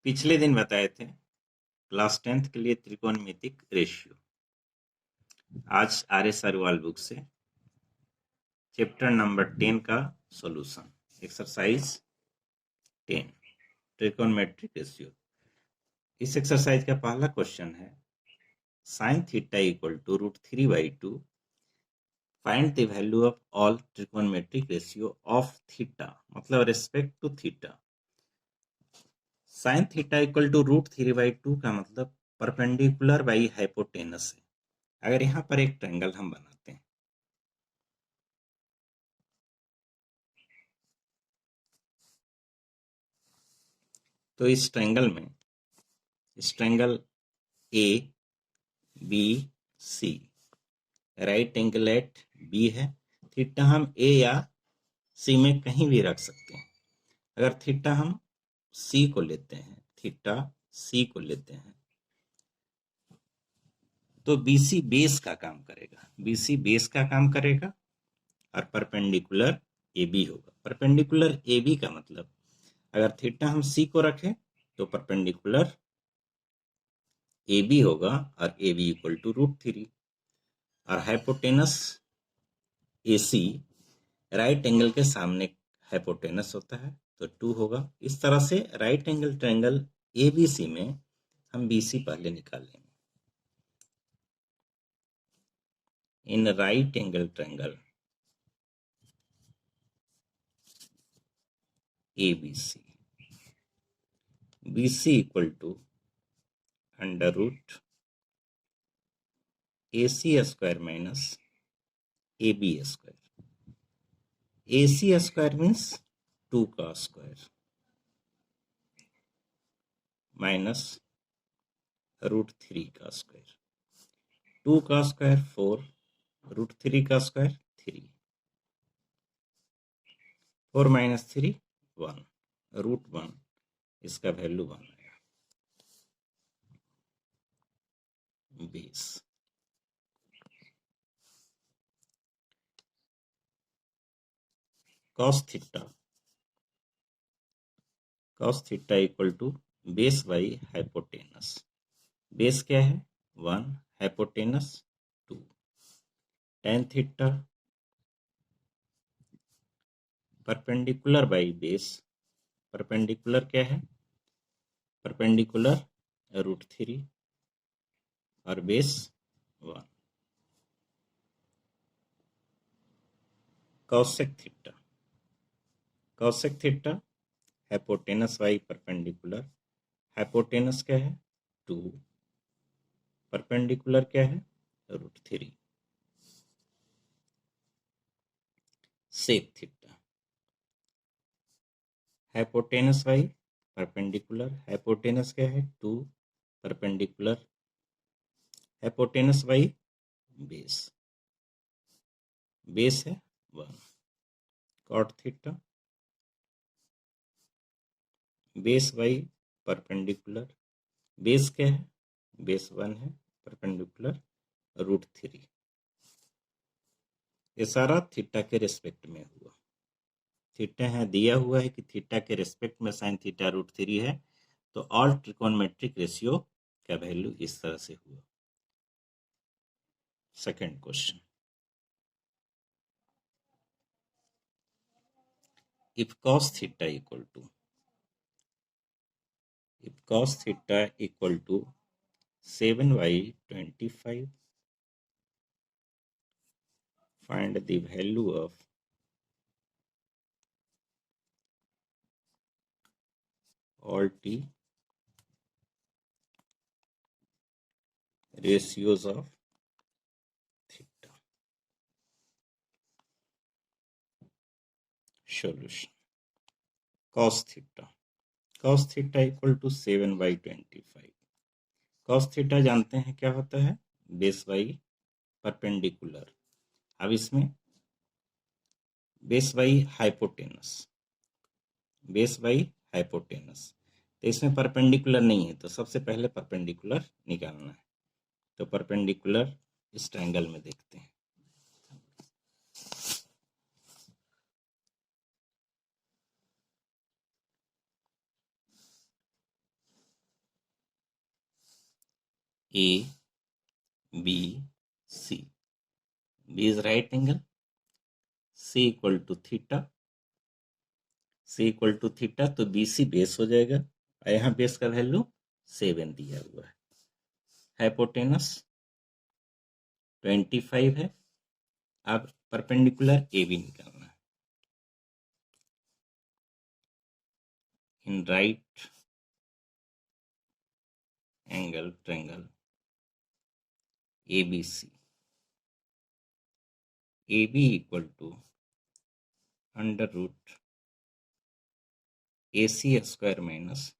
पिछले दिन बताए थे क्लास 10th के लिए त्रिकोणमितिक रेशियो। आज आर.एस. अग्रवाल बुक से चैप्टर नंबर 10 का सॉल्यूशन, एक्सरसाइज 10 त्रिकोणमेट्रिक रेशियो। इस एक्सरसाइज का पहला क्वेश्चन है sin theta equal to √3/2 find the value of all त्रिकोणमेट्रिक रेशियो ऑफ थीटा, मतलब respect to theta. sin theta equal to √3/2 का मतलब परपेंडिकुलर बाई हाइपोटेनस है। अगर यहाँ पर एक ट्रायंगल हम बनाते हैं तो इस triangle A B C, right angle at B है। थीटा हम ए या सी में कहीं भी रख सकते हैं। अगर थीटा हम सी को लेते हैं, तो बीसी बेस का काम करेगा, और परपेंडिकुलर ए बी होगा। परपेंडिकुलर ए बी का मतलब अगर थीटा हम सी को रखें तो परपेंडिकुलर ए बी होगा, और ए बी इक्वल टू √3, और hypotenuse A C right angle के सामने हाइपोटेनस होता है तो 2 होगा। इस तरह से right angle triangle A B C में हम बी सी पहले निकाल लेंगे। In right angle triangle A B C equal to under root A C square minus A B square. A C square means 2 का स्क्वायर माइनस √3 का square. 2 का square 4, √3 का square 3, 4 minus 3 1, √1, इसका वैल्यू 1 आया। Base cos theta equal to base by hypotenuse. Base क्या है 1, hypotenuse 2। tan theta perpendicular by base, perpendicular क्या है, परपेंडिकुलर √3 और base 1। Cosec theta hypotenuse by perpendicular. Hypotenuse क्या है 2, परपेंडिकुलर क्या है √3। Sec theta hypotenuse by perpendicular. Hypotenuse क्या है 2, perpendicular, hypotenuse by base, base है 1। Cot theta base by perpendicular. Base क्या है बेस 1 है, परपेंडिकुलर √3। ये सारा थीटा के रेस्पेक्ट में हुआ। थीटा है दिया हुआ है कि थीटा के रेस्पेक्ट में साइन थीटा √3 है, तो ऑल ट्रिकोनमेट्रिक रेशियो का वैल्यू इस तरह से हुआ। Second question, if cos theta equal to 7/25, find the value of all t ratios of theta. Solution. Cos theta equal to 7/25। cos theta जानते हैं क्या होता है, बेस बाई परपेंडिकुलर। अब इसमें बेस बाई हाइपोटेनस, तो इसमें परपेंडिकुलर नहीं है, तो सबसे पहले परपेंडिकुलर निकालना है। तो परपेंडिकुलर इस ट्रायंगल में देखते हैं। A B C, B is right angle, C equal to theta, C equal to theta, तो बी सी बेस हो जाएगा और यहाँ बेस का वैल्यू 7 दिया हुआ है। हाइपोटेनस 25 है। अब परपेंडिकुलर ए बी निकालना है। इन right angle triangle ABC, AB equal to under root AC square minus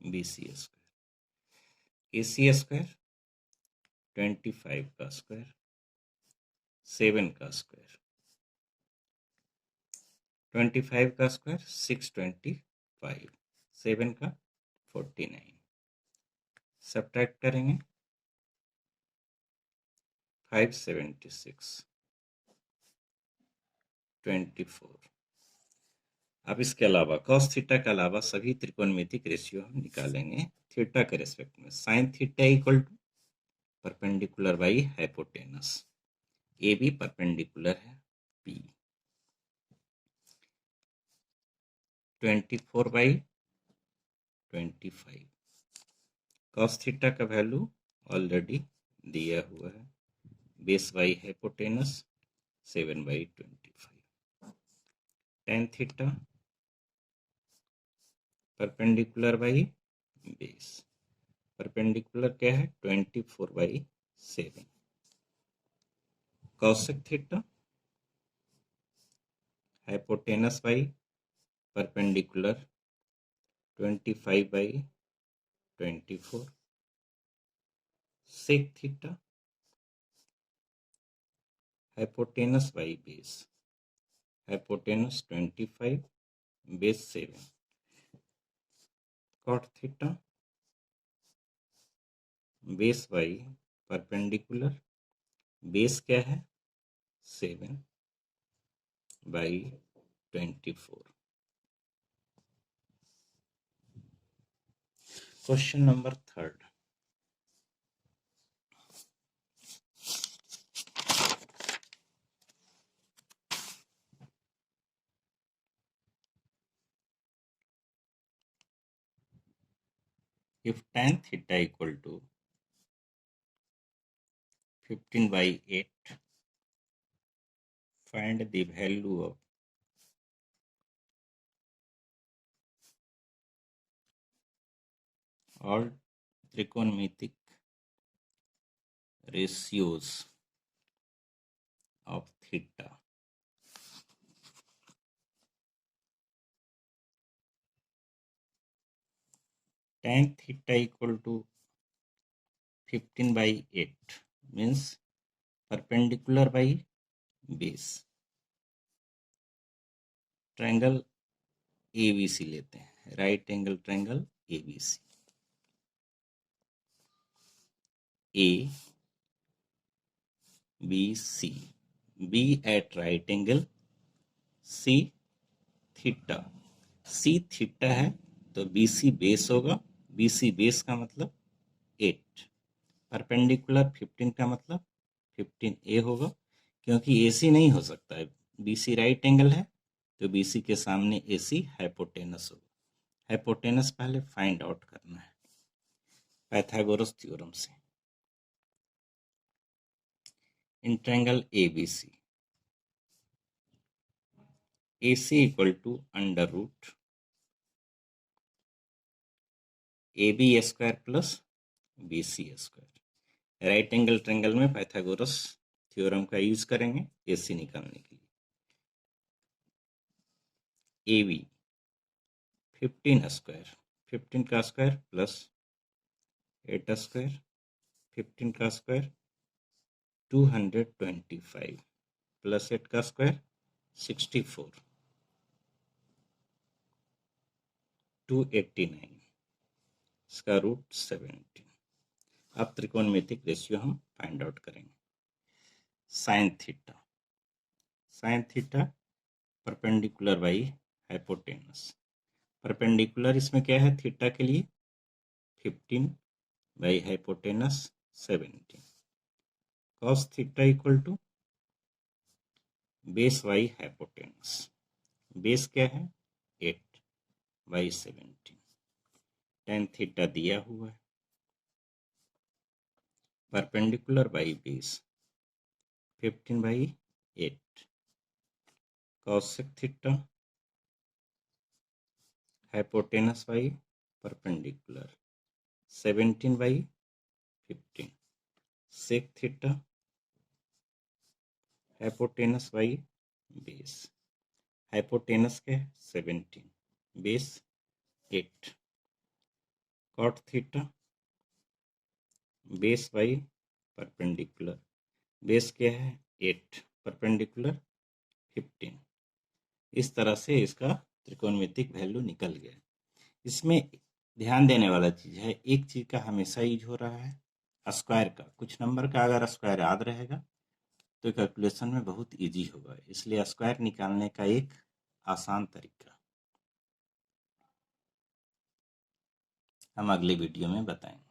BC square, AC square 25 का स्क्वायर, 7 का स्क्वायर, 25 का स्क्वायर 625, 7 का 49, सब्ट्रैक्ट करेंगे 576, 24। अब इसके अलावा कॉस थीटा के अलावा सभी त्रिकोणमितिक रेशियो हम निकालेंगे थीटा के रेस्पेक्ट में। Sine theta equal to perpendicular by hypotenuse, A B perpendicular है पी, 24/25, कॉस थीटा का वैल्यू ऑलरेडी दिया हुआ है, base by hypotenuse 7/25, tan theta perpendicular by base, perpendicular क्या है 24/7, cosec theta hypotenuse by perpendicular 25/24, sec theta hypotenuse by base, hypotenuse 25 base 7, cot theta base by perpendicular, base क्या है 7/24। Question number 3, if tan theta equal to 15/8, find the value of all trigonometric ratios of theta. Tan theta equal to 15/8 means perpendicular by base, triangle ABC लेते हैं, right angle triangle ABC, ABC, B at right angle, C theta, C theta है तो BC base होगा, BC base का मतलब 8, perpendicular 15 का मतलब 15A होगा, क्योंकि AC नहीं हो सकता है, BC राइट एंगल है तो BC के सामने AC हाइपोटेनस होगा। हाइपोटेनस पहले फाइंड आउट करना है पाइथागोरस थ्योरम से। In triangle ABC, AC equal to under root AB square plus BC square, right angle triangle में पाइथागोरस थ्योरम का यूज करेंगे AC निकालने के लिए। AB 15 स्क्वायर, 15 का स्क्वायर प्लस 8 स्क्वायर, 15 का स्क्वायर 225 प्लस 8 का स्क्वायर 64, 289, इसका रूट 17। अब त्रिकोणमितिक रेशियो हम फाइंड आउट करेंगे। Sine theta, sine theta perpendicular by hypotenuse, perpendicular इसमें क्या है थीटा के लिए 15 by hypotenuse 17। cos theta equal to base by hypotenuse. Base क्या है 8 बाई 17। टेन थीटा दिया हुआ है, perpendicular by base 15 by 8। Cosec theta hypotenuse by perpendicular 17 by 15। Sec theta hypotenuse by base, hypotenuse के 17, base 8। Cot theta base by perpendicular, base क्या है 8, perpendicular 15। इस तरह से इसका त्रिकोणमितिक वैल्यू निकल गया। इसमें ध्यान देने वाला चीज है, एक चीज का हमेशा यूज हो रहा है स्क्वायर का। कुछ नंबर का अगर स्क्वायर याद रहेगा तो कैलकुलेशन में बहुत इजी होगा, इसलिए स्क्वायर निकालने का एक आसान तरीका हम अगली वीडियो में बताएंगे।